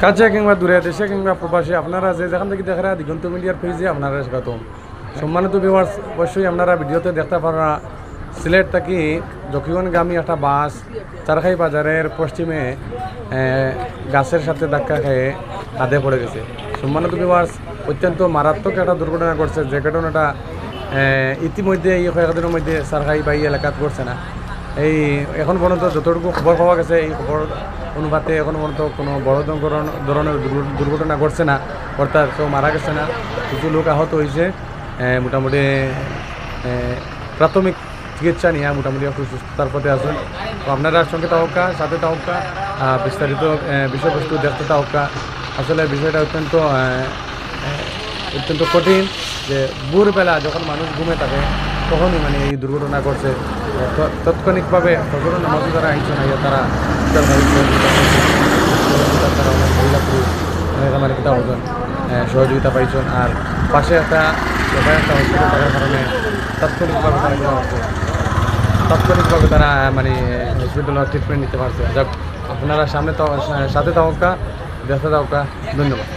কাছে কিংবা দূরে দেশে কিংবা প্রবাসী আপনারা যেখান থেকে দেখা দিগন্ত মিডিয়ার পেজে আপনারা স্বাগতম। সম্মানিত ভিউয়ার্স, অবশ্যই আপনারা ভিডিওতে দেখতে পারা সিলেট থেকে জকিগঞ্জগামী একটা বাস চারখাই বাজারের পশ্চিমে গাছের সাথে ধাক্কা খেয়ে কাঁধে পড়ে গেছে। সম্মানিত ভিউয়ার্স, অত্যন্ত মারাত্মক একটা দুর্ঘটনা ঘটছে, যে ঘটনাটা ইতিমধ্যে এই কয়েকদিনের মধ্যে চারখাই বা এই এলাকাত ঘটছে না। এই এখন পর্যন্ত যতটুকু খবর পাওয়া গেছে এই খবর অনুপাতে এখন পর্যন্ত কোনো বড় ধরনের দুর্ঘটনা ঘটছে না, অর্থাৎ কেউ মারা গেছে না। কিছু লোক আহত হয়েছে, মোটামুটি প্রাথমিক চিকিৎসা নিয়ে মোটামুটি একটু সুস্থতার পথে আসুন। তো আপনারা সঙ্গে তাওকা, সাথে তাওকা, বিস্তারিত বিষয়বস্তু দেখতে তাওকা। আসলে বিষয়টা অত্যন্ত কঠিন, যে ভোরবেলা যখন মানুষ ঘুমে থাকে তখনই মানে এই দুর্ঘটনা ঘটছে। তাৎক্ষণিকভাবে ফজরের নামাজ যারা আইনছেন তারা সহযোগিতা পাইছেন। আর পাশে একটা হসপিটাল থাকার কারণে তাৎক্ষণিকভাবে তারা মানে হসপিটালের ট্রিটমেন্ট নিতে পারছে। যাক, আপনারা সাথে তাওকা, দেখতে তাওকা। ধন্যবাদ।